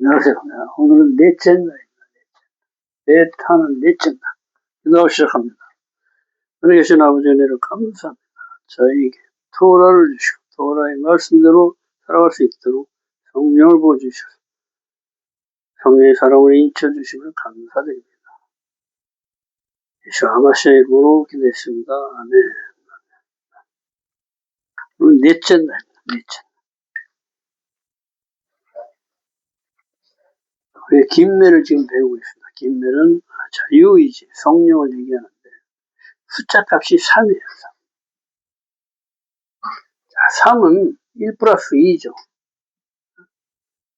안녕하세요. 오늘은 넷째 날입니다. 넷하는 넷째 날. 기도 시작합니다. 하늘에 계신 아버지 은혜를 감사합니다. 저희에게 토라를 주시고 토라의 말씀대로 살아갈 수 있도록 성령을 부어주셔서 성령의 사랑을 인쳐주심을 감사드립니다. 예수와 마시아의 이름으로 기도했습니다. 아멘. 오늘 넷째 날입니다. 넷째 날. 우리 김매를 지금 배우고 있습니다. 김매는 자유의지, 성령을 얘기하는데 숫자 값이 3이에요. 3은 1 플러스 2죠.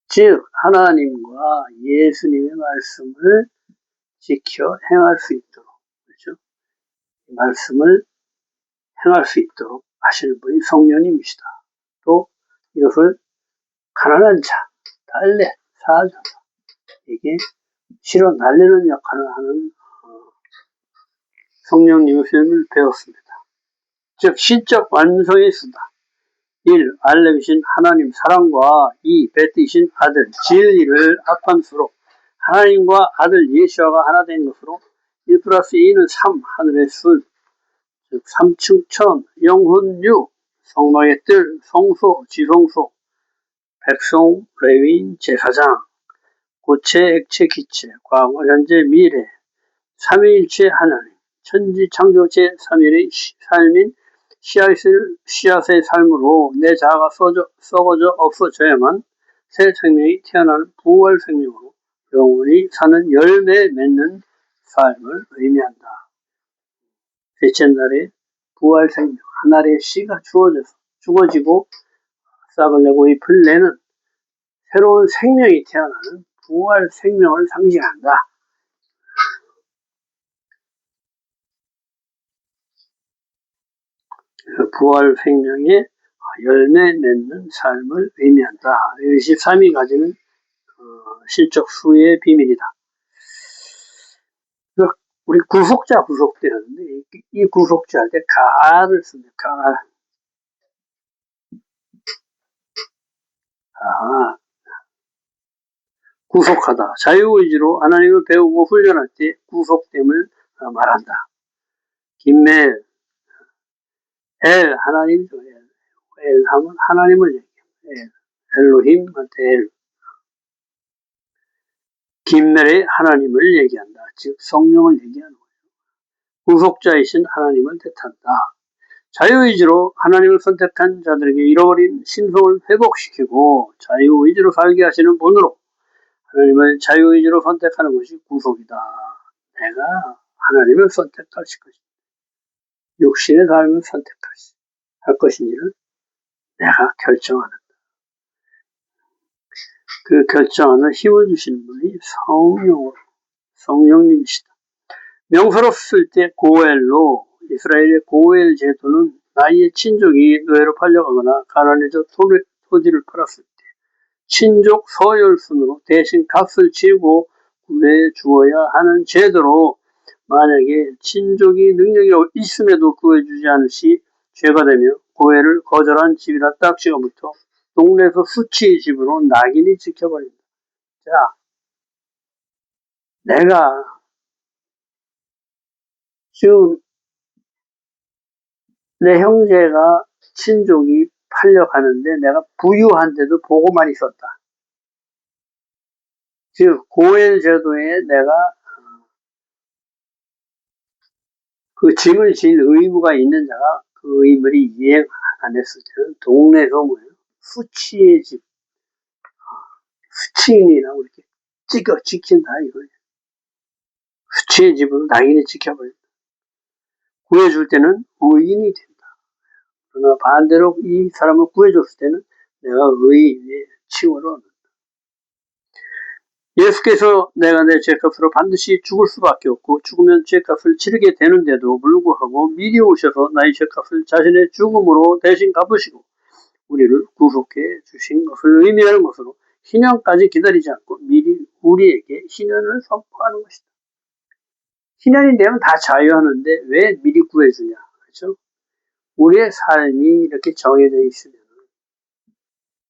즉 하나님과 예수님의 말씀을 지켜 행할 수 있도록, 그렇죠? 말씀을 행할 수 있도록 하시는 분이 성령님이시다. 또 이것을 가난한 자, 달래, 사자에게 실어 날리는 역할을 하는 성령님의 표현을 배웠습니다. 즉 신적 완성의 수다. 1. 알레비신 하나님 사랑과 2. 베티신 아들 진리를 합한 수로 하나님과 아들 예수와가 하나 된 것으로 1 플러스 2는 3 하늘의 술, 즉 삼층천, 영혼유, 성막의 뜰, 성소, 지성소, 백성, 레위인, 제사장, 고체, 액체, 기체, 과거, 현재, 미래, 삼위일체 하나님, 천지 창조 제3일의 삶인 씨앗의 삶으로 내 자아가 썩어져 없어져야만 새 생명이 태어나는 부활 생명으로 영원히 사는 열매 맺는 삶을 의미한다. 셋째 날에 부활 생명, 한 알의 씨가 죽어지고 싹을 내고 잎을 내는 새로운 생명이 태어나는 부활 생명을 상징한다. 부활 생명의 열매 맺는 삶을 의미한다. 이것이 3이 가지는 실적 수의 비밀이다. 우리 구속되었는데 이 구속자할 때 가를 씁니다. 구속하다. 자유의지로 하나님을 배우고 훈련할 때 구속됨을 말한다. 김멜, 엘, 하나님이죠. 엘 하면 하나님을 얘기해요. 엘로힘한테 엘. 김멜의 하나님을 얘기한다. 즉 성령을 얘기하는 거예요. 구속자이신 하나님을 뜻한다. 자유의지로 하나님을 선택한 자들에게 잃어버린 신성을 회복시키고 자유의지로 살게 하시는 분으로 하나님을 자유의지로 선택하는 것이 구속이다. 내가 하나님을 선택할 것이다. 육신의 삶을 선택할 것인지를 내가 결정하는. 그 결정하는 힘을 주시는 분이 성령님이시다. 명사로 쓸 때 고엘로, 이스라엘의 고엘 제도는 나의 친족이 노예로 팔려가거나 가난해져 토지를 팔았을 때 친족 서열순으로 대신 값을 치고 구해 주어야 하는 제도로, 만약에 친족이 능력이 있음에도 구해주지 않을 시 죄가 되며 고해를 거절한 집이라 딱지가 붙어 동네에서 수치의 집으로 낙인이 찍혀버립니다. 자, 내가 지금 내 형제가 친족이 팔려가는데 내가 부유한데도 보고만 있었다. 즉 고엘 제도에 내가 그 짐을 질 의무가 있는 자가 그 의무를 이행 안 했을 때는 동네에서 뭐예요? 수치의 집, 수치인이라고 이렇게 찍힌다 이거예요. 수치의 집으로 낙인이 찍혀버린다. 구해줄 때는 의인이 된다. 그러나 반대로 이 사람을 구해줬을 때는 내가 의인의 칭호를 얻는다. 예수께서 내가 내 죄값으로 반드시 죽을 수밖에 없고 죽으면 죄값을 치르게 되는데도 불구하고 미리 오셔서 나의 죄값을 자신의 죽음으로 대신 갚으시고 우리를 구속해 주신 것을 의미하는 것으로 희년까지 기다리지 않고 미리 우리에게 희년을 선포하는 것이다. 희년이 되면 다 자유하는데 왜 미리 구해주냐? 그렇죠? 우리의 삶이 이렇게 정해져 있으면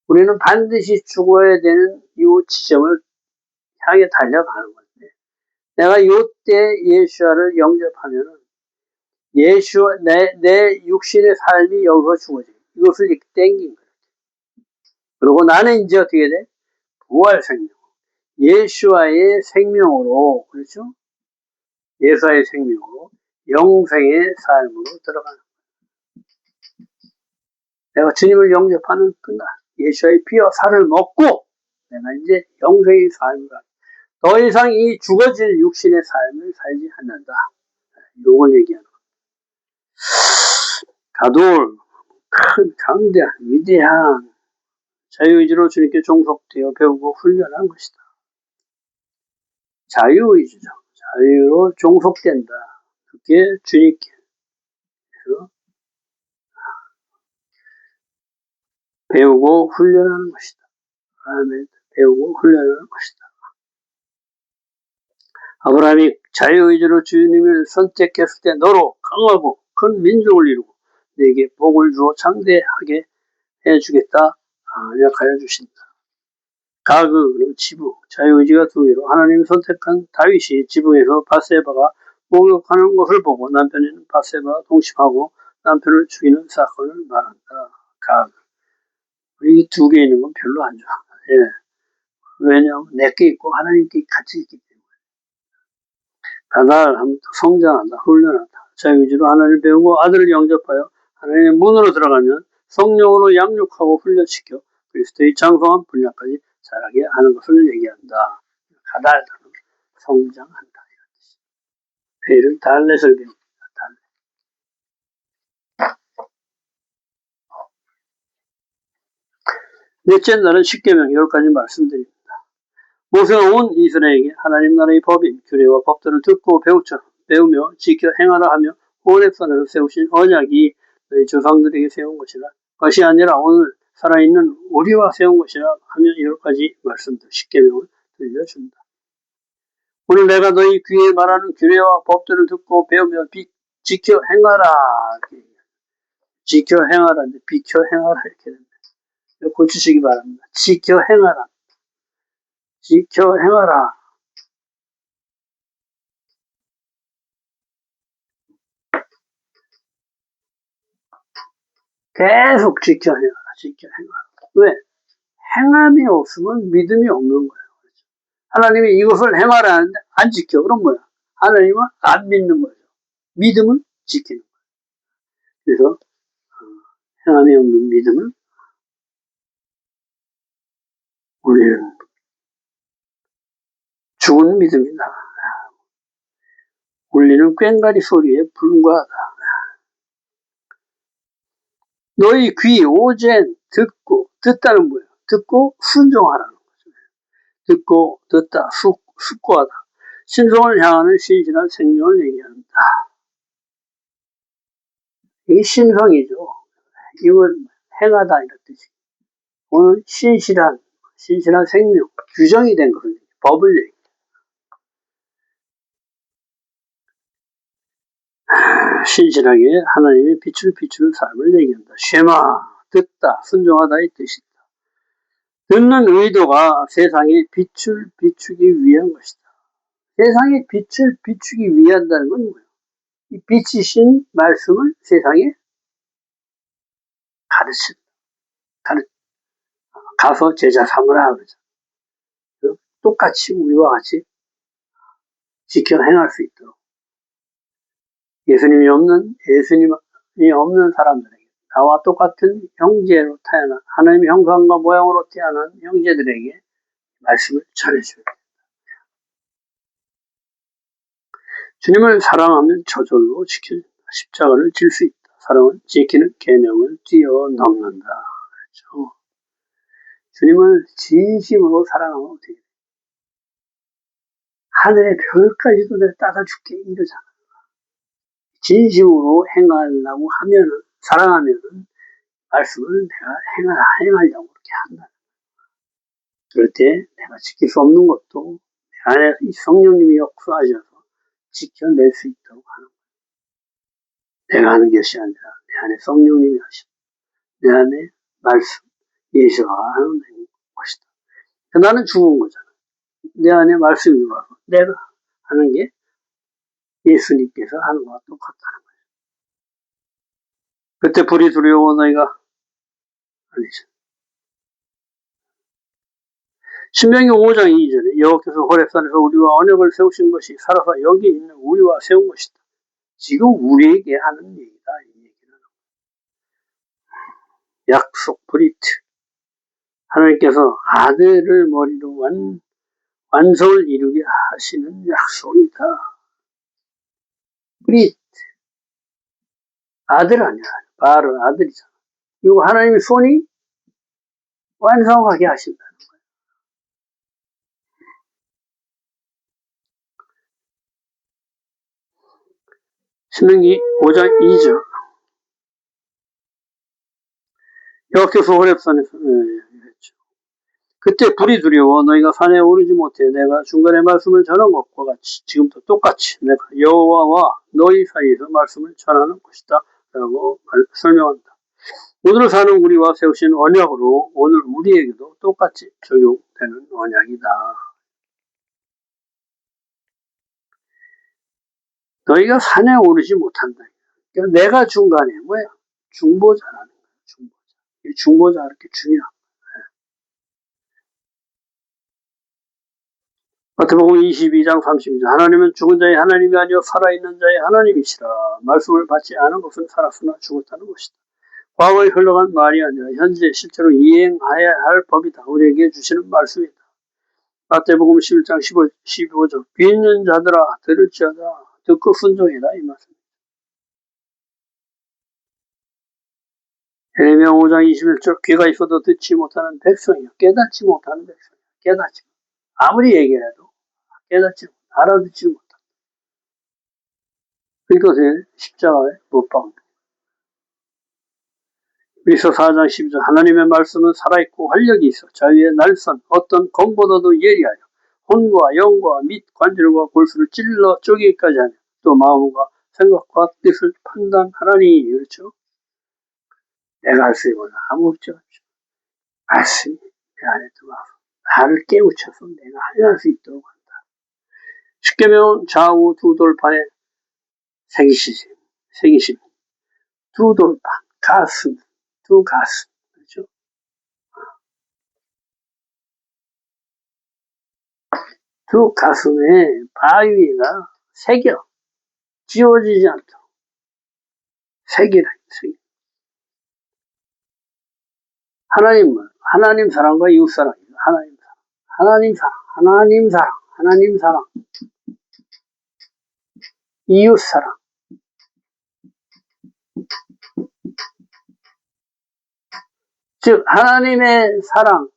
우리는 반드시 죽어야 되는 이 지점을 향해 달려가는 건데, 내가 요때 예수와를 영접하면은 예수와 내 육신의 삶이 여기서 죽어져. 이것을 이렇게 땡긴 거예요. 그리고 나는 이제 어떻게 돼? 부활 생명. 예수와의 생명으로, 그렇죠? 예수와의 생명으로 영생의 삶으로 들어가는 거예요. 내가 주님을 영접하는 그날 예수의 피와 살을 먹고 내가 이제 영생의 삶을 하고 더 이상 이 죽어질 육신의 삶을 살지 않는다. 이걸 얘기하는 거예요. 가돌, 큰, 강대한, 위대한 자유의지로 주님께 종속되어 배우고 훈련한 것이다. 자유의지죠. 자유로 종속된다. 그게 주님께 배우고 훈련하는 것이다. 아멘. 배우고 훈련하는 것이다. 아브라함이 자유의지로 주님을 선택했을 때 너로 강하고 큰 민족을 이루고 내게 복을 주어 장대하게 해주겠다. 약하여 주신다. 가그, 지붕, 자유의지가 두 개로 하나님이 선택한 다윗이 지붕에서 바세바가 목욕하는 것을 보고 남편인 바세바가 동심하고 남편을 죽이는 사건을 말한다. 가그. 이 두 개 있는 건 별로 안 좋아. 예. 왜냐하면 내게 있고 하나님께 같이 있기 때문에. 가달하면 성장한다, 훈련한다. 자유의지로 하나님을 배우고 아들을 영접하여 하나님의 문으로 들어가면 성령으로 양육하고 훈련시켜 그리스도의 장성한 분량까지 자라게 하는 것을 얘기한다. 가달, 성장한다. 이런 뜻이에요. 회를 달렛을 배웁니다. 달렛. 넷째 날은 십계명 10가지 말씀드립니다. 모세가 온 이스라엘에게 하나님 나라의 법인 규례와 법들을 듣고 배우며 지켜 행하라 하며 호렙산에서 세우신 언약이 너희 조상들에게 세운 것이 아니라 오늘 살아있는 우리와 세운 것이라 하며 10가지 말씀들 십계명을 들려준다. 오늘 내가 너희 귀에 말하는 규례와 법들을 듣고 배우며 지켜 행하라. 지켜 행하라. 비켜 행하라. 이렇게 됩니다. 고치시기 바랍니다. 지켜 행하라. 지켜 행하라. 계속 지켜 행하라. 지켜 행하라. 왜? 행함이 없으면 믿음이 없는 거예요. 하나님이 이것을 행하라 하는데 안 지켜. 그럼 뭐야? 하나님은 안 믿는 거죠. 믿음은 지키는 거예요. 그래서 행함이 없는 믿음은 우리는 죽은 믿음이다. 울리는 꽹과리 소리에 불과하다. 너희 귀 오젠 듣다는 뭐예요? 듣고 순종하라는 거죠. 듣고 듣다 숙고하다. 신성을 향하는 신실한 생명을 얘기한다. 이게 신성이죠. 이건 행하다 이런 뜻이. 오늘 신실한 생명, 규정이 된 거예요. 법을 얘기해요. 신실하게 하나님의 빛을 비추는 삶을 얘기한다. 쉐마, 듣다, 순종하다 이 뜻이다. 듣는 의도가 세상에 빛을 비추기 위한 것이다. 세상에 빛을 비추기 위한다는 건 뭐예요? 이 빛이신 말씀을 세상에 가서 제자 삼으라 그러죠. 똑같이 우리와 같이 지켜 행할 수 있도록 예수님이 없는 사람들에게 나와 똑같은 형제로 태어난 하나님의 형상과 모양으로 태어난 형제들에게 말씀을 전해줘야 됩니다. 주님을 사랑하면 저절로 지켜준다. 십자가를 질 수 있다. 사랑은 지키는 계명을 뛰어넘는다. 그렇죠. 주님을 진심으로 사랑하면 어떻게 돼? 하늘의 별까지도 내가 따다 줄게 이러잖아. 진심으로 행하려고 하면은 사랑하면은 말씀을 내가 행하려고 그렇게 한다. 그럴 때 내가 지킬 수 없는 것도 내 안에 성령님이 역사하셔서 지켜낼 수 있도록 하는 거예요. 내가 하는 것이 아니라 내 안에 성령님이 하시고 내 안에 말씀, 예수가 하는 것이다. 나는 죽은 거잖아. 내 안에 말씀이 들어와서 내가 하는 게 예수님께서 하는 것과 똑같다는 거예요. 그때 불이 두려워 너희가 아니죠. 신명기 5장 2절에 여호와께서 호렙산에서 우리와 언약을 세우신 것이 살아서 여기 있는 우리와 세운 것이다. 지금 우리에게 하는 얘기다. 이 얘기는 약속 브리트. 하나님께서 아들을 머리로 완성을 이루게 하시는 약속이다. 브리트. 아들 아니야. 바로 아들이잖아. 이거 하나님의 손이 완성하게 하신다는 거예요. 신명기 5장 2절. 여호와께서 호렙산에서 이랬죠. 그때 불이 두려워 너희가 산에 오르지 못해 내가 중간에 말씀을 전한 것과 같이 지금도 똑같이 내가 여호와와 너희 사이에서 말씀을 전하는 것이다 라고 설명한다. 오늘 사는 우리와 세우신 언약으로 오늘 우리에게도 똑같이 적용되는 언약이다. 너희가 산에 오르지 못한다. 그러니까 내가 중간에 뭐야? 중보자라는 거야. 중보자. 이 중보자 이렇게 중요한. 마태복음 22장 32절. 하나님은 죽은 자의 하나님이 아니요 살아있는 자의 하나님이시라. 말씀을 받지 않은 것은 살았으나 죽었다는 것이다. 과거에 흘러간 말이 아니라 현재 실제로 이행해야 할 법이다. 우리에게 주시는 말씀이다. 마태복음 11장 15절. 귀 있는 자들아 들을지어다. 듣고 순종해라. 이 말씀. 예레미야 5장 21절. 귀가 있어도 듣지 못하는 백성이요. 깨닫지 못하는 백성이요. 깨닫지. 아무리 얘기해도 깨닫지 알아듣지 못한다. 이것을 십자가에 못 박는다. 에베소 4장 12절. 하나님의 말씀은 살아있고 활력이 있어 자유의 날선 어떤 검보다도 예리하여 혼과 영과 및 관절과 골수를 찔러 쪼개기까지 하며 또 마음과 생각과 뜻을 판단하라니. 그렇죠? 내가 할 수 있는 건 아무것도 없죠. 말씀이 내 안에 들어와서 나를 깨우쳐서 내가 하여할 수 있도록 한다. 십계명은 좌우 두 돌판에 새기심, 두 돌판, 가슴, 두 가슴. 그렇죠? 두 가슴에 바위가 새겨 지워지지 않도록 새기라. 하나님 사랑과 이웃 사랑입니다. 하나님 사랑, 이웃 사랑. 즉 하나님의 사랑,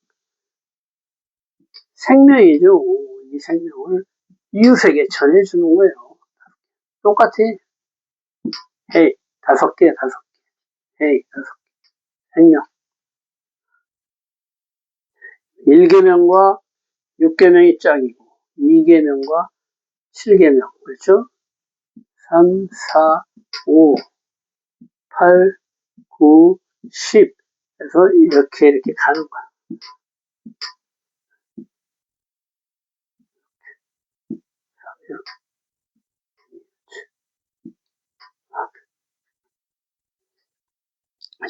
생명이죠. 이 생명을 이웃에게 전해주는 거예요. 똑같아. 헤이, 5개. 헤이, 5개. 생명. 1계명과 6계명이 짝이고 2계명과 7계명. 그렇죠? 3, 4, 5, 8, 9, 10 해서 이렇게 가는 거야.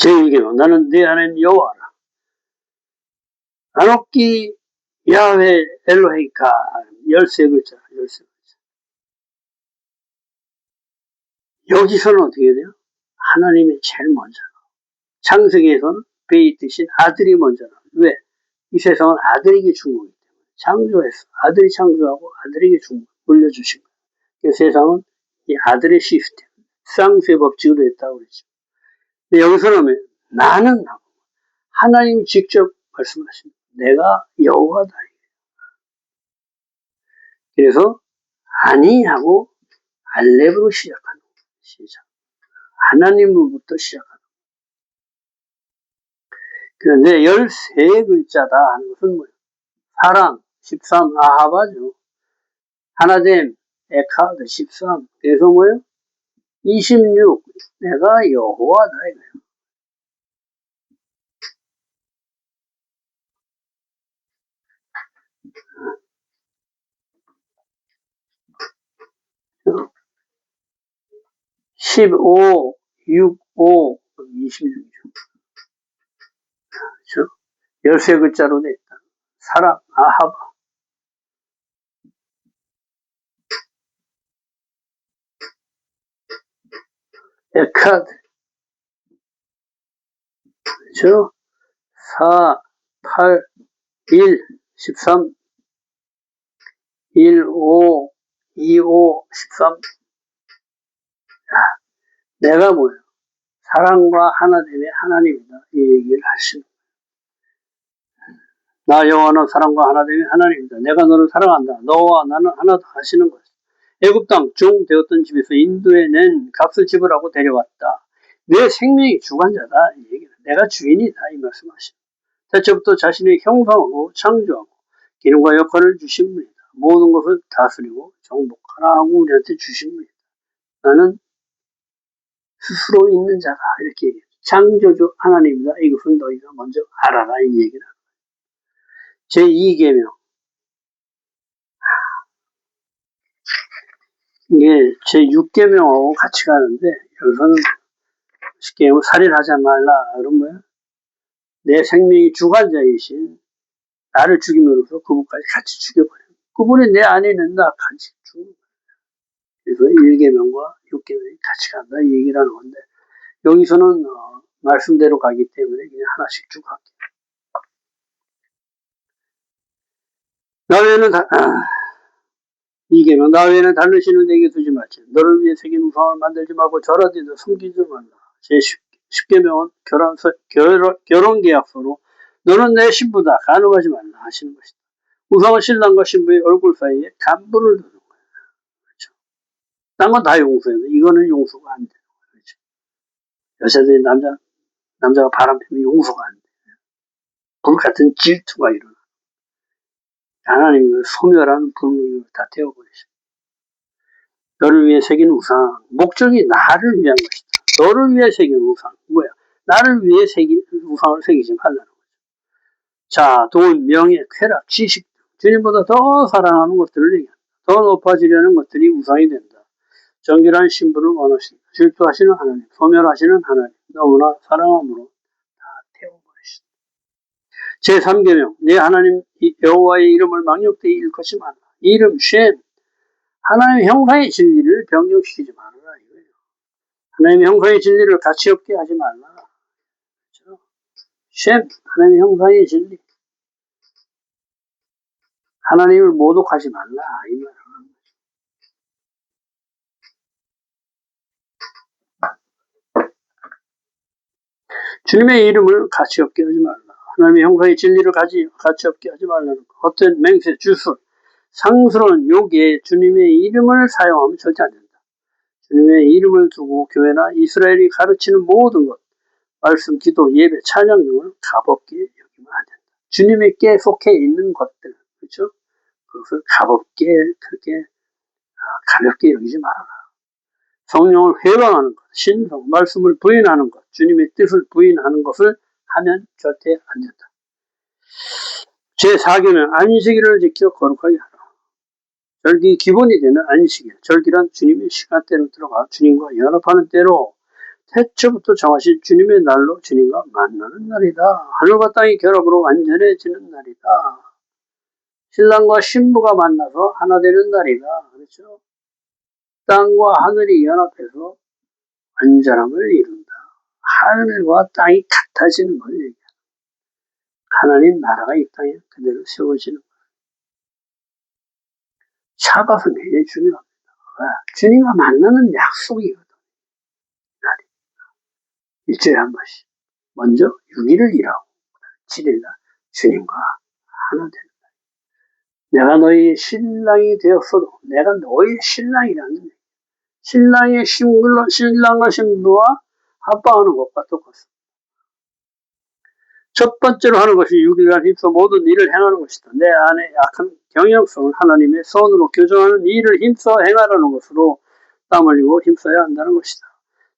제1계명. 나는 네 하나님 여호와라. 아노키 야훼 엘로헤이카. 13글자. 여기서는 어떻게 돼요? 하나님이 제일 먼저. 창세기에서는 베이트신 아들이 먼저. 왜? 이 세상은 아들에게 준 거기 때문에. 창조했어. 아들이 창조하고 아들에게 준 거. 물려주신 거. 그 세상은 이 아들의 시스템. 쌍수의 법칙으로 했다고 그랬죠. 근데 여기서는 나는 하나님이 직접 말씀하십니다. 내가 여호와다. 그래서 아니하고 알렙으로 시작하는 거예요. 시작. 하나님으로부터 시작하는 거예요. 그런데 13글자다 하는 것은 뭐예요? 사랑, 13, 아하바죠. 하나됨, 에카드, 13. 그래서 뭐예요? 26, 내가 여호와다 이거예요. 15, 6, 5, 26죠. 그렇죠? 13글자로 돼 있다. 사랑, 아하바. 에카드. 그렇죠? 4, 8, 1, 13, 1, 5, 2, 5, 13. 내가 뭐예요? 사랑과 하나됨의 하나님이다. 이 얘기를 하시는 거예요. 나 여호와는 사랑과 하나됨의 하나님이다. 내가 너를 사랑한다. 너와 나는 하나다 하시는 거예요. 애굽 땅 종 되었던 집에서 인도에 낸 값을 지불하고 데려왔다. 내 생명이 주관자다. 이 얘기는 내가 주인이다. 이 말씀하시는. 대체부터 자신의 형상으로 창조하고 기능과 역할을 주신 분이다. 모든 것을 다스리고 정복하라 하고 우리한테 주신 분이다. 나는 스스로 있는 자다. 이렇게 얘기해요. 창조주 하나님이다. 이것은 너희가 먼저 알아라. 이 얘기다. 제2계명. 이게 제6계명하고 같이 가는데 여기서는 쉽게 얘기하면 살인하지 말라. 그런 거예요. 내 생명이 주관자이신 나를 죽임으로써 그분까지 같이 죽여버려요. 그분이 내 안에 있는다. 같이 죽는 거예요. 그래서 1계명과 6계명이 같이 간다. 이 얘기를 하는 건데 여기서는 말씀대로 가기 때문에 그냥 하나씩 쭉 할게요. 나 외에는 2계명 나 외에는 다른 신을 내게 두지 말지. 너를 위해 새긴 우상을 만들지 말고 절하지도 숨기지 말라. 제10계명은 결혼계약서로 너는 내 신부다. 간음하지 말라 하시는 것이다. 우상은 신랑과 신부의 얼굴 사이에 간부를 두는 거예요. 그렇죠? 딴 건 다 용서해요. 이거는 용서가 안 돼요. 그렇죠? 여자들이 남자가 바람 피면 용서가 안 돼요. 불같은 질투가 일어나. 하나님을 소멸하는 불문을 다 태워버리십니다. 너를 위해 새긴 우상. 목적이 나를 위한 것이다. 너를 위해 새긴 우상. 뭐야? 나를 위해 새긴 우상을 새기지 말라는 거죠. 자, 돈, 명예, 쾌락, 지식. 주님보다 더 사랑하는 것들을 얘기한다. 더 높아지려는 것들이 우상이 된다. 정결한 신부를 원하신다. 질투하시는 하나님, 소멸하시는 하나님, 너무나 사랑함으로 다 태워버리신다. 제3계명, 내 하나님 여호와의 이름을 망령되이 일컫지 말라. 이름 쉔, 하나님의 형상의 진리를 변경시키지 말아라 이거예요. 하나님의 형상의 진리를 가치 없게 하지 말라. 그렇죠? 쉔, 하나님의 형상의 진리. 하나님을 모독하지 말라 이 말을 하는 거죠. 주님의 이름을 가치 없게 하지 말라. 하나님의 형상의 진리를 가치 없게 하지 말라는 것. 헛된 맹세, 주술, 상스러운 욕에 주님의 이름을 사용하면 절대 안 된다. 주님의 이름을 두고 교회나 이스라엘이 가르치는 모든 것, 말씀, 기도, 예배, 찬양 등을 가볍게 여기면 안 된다. 주님에게 속해 있는 것들, 그렇죠? 그것을 그렇게 가볍게 여기지 말아라. 성령을 회방하는 것, 신성, 말씀을 부인하는 것, 주님의 뜻을 부인하는 것을 하면 절대 안 된다. 제4계명 안식일을 지켜 거룩하게 하라. 절기 기본이 되는 안식일. 절기란 주님의 시간대로 들어가 주님과 연합하는 때로 태초부터 정하신 주님의 날로 주님과 만나는 날이다. 하늘과 땅의 결합으로 완전해지는 날이다. 신랑과 신부가 만나서 하나 되는 날이다. 그렇죠? 땅과 하늘이 연합해서 완전함을 이룬다. 하늘과 땅이 같아지는 걸 얘기합니다. 하나님 나라가 이 땅에 그대로 세워지는 거예요. 샤bat은 굉장히 중요합니다. 주님과 만나는 약속이거든. 일주일에 한 번씩. 먼저 6일을 일하고 7일날 주님과 하나 되는 거예요. 내가 너희 신랑이 되었어도 내가 너희 신랑이라는 신랑의 신랑과 신부와 합방하는 것과 똑같습니다. 첫 번째로 하는 것이 6일간 힘써 모든 일을 행하는 것이다. 내 안에 약한 경영성을 하나님의 선으로 교정하는 일을 힘써 행하라는 것으로 땀 흘리고 힘써야 한다는 것이다.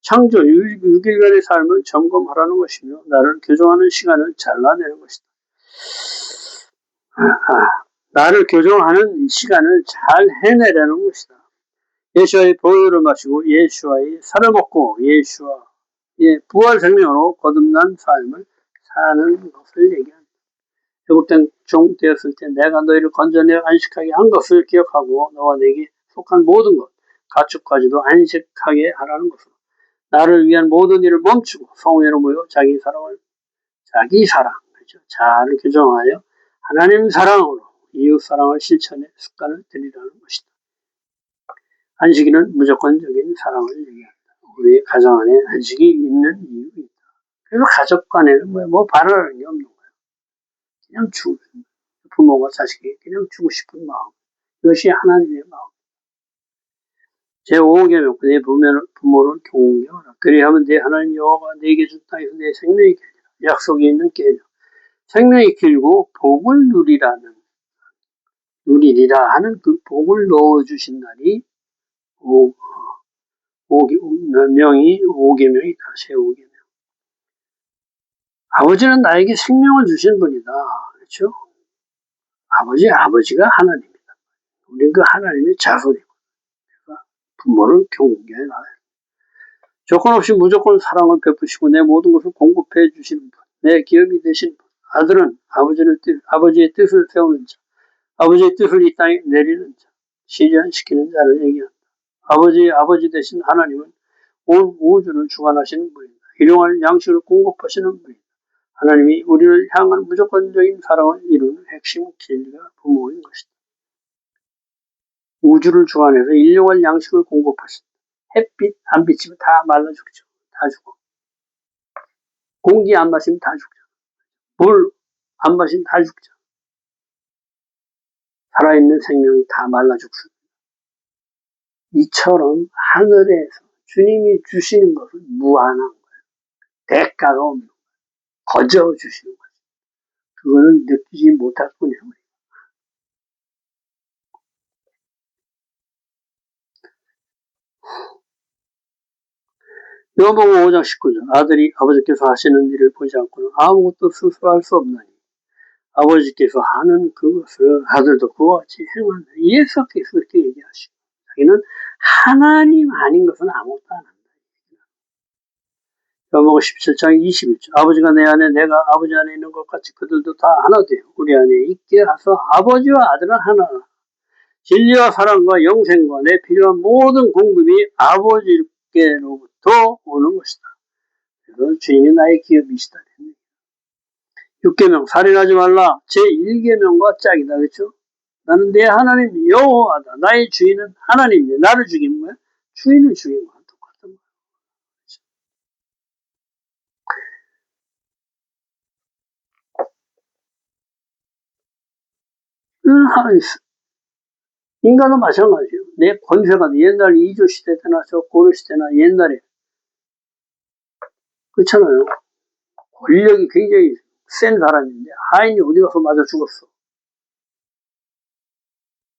창조 6일간의 삶을 점검하라는 것이며 나를 교정하는 시간을 잘라내는 것이다. 나를 교정하는 시간을 잘 해내려는 것이다. 예수와의 보혈을 마시고 예수와의 살을 먹고 예수와의 부활 생명으로 거듭난 삶을 사는 것을 얘기한다. 애굽된 종 되었을 때 내가 너희를 건져내 안식하게 한 것을 기억하고 너와 내게 속한 모든 것 가축까지도 안식하게 하라는 것으로 나를 위한 모든 일을 멈추고 성회로 모여 자기 사랑 그렇죠? 자아를 교정하여 하나님 사랑으로 이웃 사랑을 실천해 습관을 들이라는 것이다. 안식일은 무조건적인 사랑을 얘기한다. 우리 가정 안에 안식이 있는 이유입니다. 그래서 가족 간에는 뭐 바라는 게 없는 거예요. 그냥 부모가 자식에게 그냥 주고 싶은 마음. 이것이 하나님의 마음. 제5계명 내 부모를 경외하라. 그리하면 내 하나님 여호와가 내게 준 땅에서 내 생명이 길리라. 약속이 있는 계명. 생명이 길고 복을 누리리라 하는 그 복을 넣어주신 날이 명이 5계명이다. 제5계명. 아버지는 나에게 생명을 주신 분이다. 그렇죠? 아버지가 하나님이다. 우리는 그 하나님의 자손이고 부모를 경외해라. 조건 없이 무조건 사랑을 베푸시고 내 모든 것을 공급해 주시는 분, 내 기업이 되신 분. 아들은 아버지의 뜻을 세우는 자, 아버지의 뜻을 이 땅에 내리는 자, 실현시키는 자를 얘기한다. 아버지 되신 하나님은 온 우주를 주관하시는 분입니다. 일용할 양식을 공급하시는 분입니다. 하나님이 우리를 향한 무조건적인 사랑을 이루는 핵심 진리가 부모인 것이다. 우주를 주관해서 일용할 양식을 공급하신다. 햇빛 안 비치면 다 말라 죽죠. 다 죽어. 공기 안 마시면 다 죽죠. 물 안 마시면 다 죽죠. 살아있는 생명이 다 말라 죽습니다. 이처럼 하늘에서 주님이 주시는 것은 무한한 거예요. 대가가 없는 거예요. 거저 주시는 거예요. 그거는 느끼지 못할 뿐이에요. 요한복음 5장 19절 아들이 아버지께서 하시는 일을 보지 않고는 아무것도 스스로 할 수 없나니 아버지께서 하는 그것을 아들도 그와 같이 행한다. 예수께서 그렇게 얘기하시고 자기는 하나님 아닌 것은 아무것도 안 한다. 요한복음 17장 21절 아버지가 내 안에 내가 아버지 안에 있는 것 같이 그들도 다 하나 되어 우리 안에 있게 하서 아버지와 아들은 하나다. 진리와 사랑과 영생과 내 필요한 모든 공급이 아버지께로부터 오는 것이다. 그래서 주님이 나의 기업이시다. 6계명 살인하지 말라. 제1계명과 짝이다. 그렇죠? 나는 내 하나님 여호와다. 나의 주인은 하나님이야. 나를 죽이는 거야. 주인을 죽이는 거야. 똑같은 거야. 인간은 마찬가지예요. 내 권세가 옛날 이조 시대 때나 저 고려 시대나 옛날에 그렇잖아요. 권력이 굉장히 센 사람인데 하인이 어디 가서 맞아 죽었어.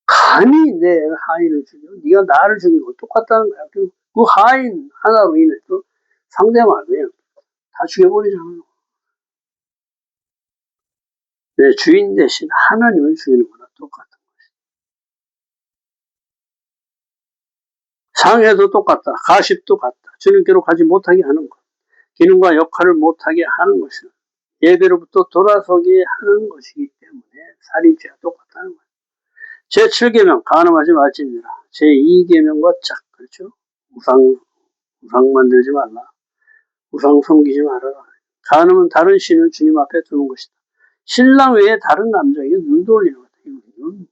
감히 내 하인을 죽여? 네가 나를 죽인 거 똑같다는 거야. 그 하인 하나로 인해서 상대방을 그냥 다 죽여버리잖아요. 내 주인 대신 하나님을 죽이는 거나 똑같은 거지. 상해도 똑같다. 가십도 같다. 주님께로 가지 못하게 하는 것. 기능과 역할을 못하게 하는 것은 예배로부터 돌아서게 하는 것이기 때문에 살인죄와 똑같다는 거예요. 제7계명 간음하지 말지니라. 제2계명과 짝 그렇죠? 우상 만들지 말라. 우상 섬기지 말아라. 간음은 다른 신을 주님 앞에 두는 것이다. 신랑 외에 다른 남자에게 눈 돌리는 거다. 이건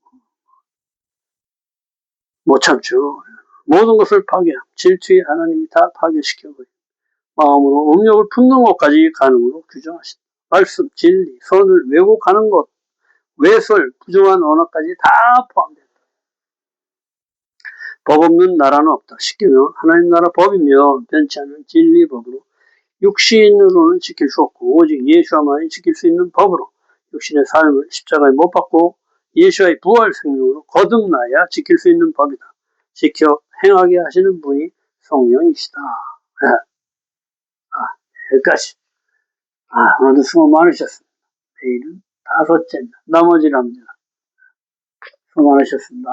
못 참죠. 모든 것을 질투의 하나님이 다 파괴시켜버려. 마음으로 음욕을 품는 것까지 간음으로 규정하신다. 말씀, 진리, 선을 왜곡하는 것, 외설, 부정한 언어까지 다 포함된다. 법 없는 나라는 없다. 10계명 하나님 나라 법이며 변치 않는 진리법으로 육신으로는 지킬 수 없고 오직 예수와만이 지킬 수 있는 법으로 육신의 삶을 십자가에 못 박고 예수와의 부활 생명으로 거듭나야 지킬 수 있는 법이다. 지켜 행하게 하시는 분이 성령이시다. 여기까지. 오늘도 수고 많으셨습니다. 내일은 5째 나머지랍니다. 수고 많으셨습니다.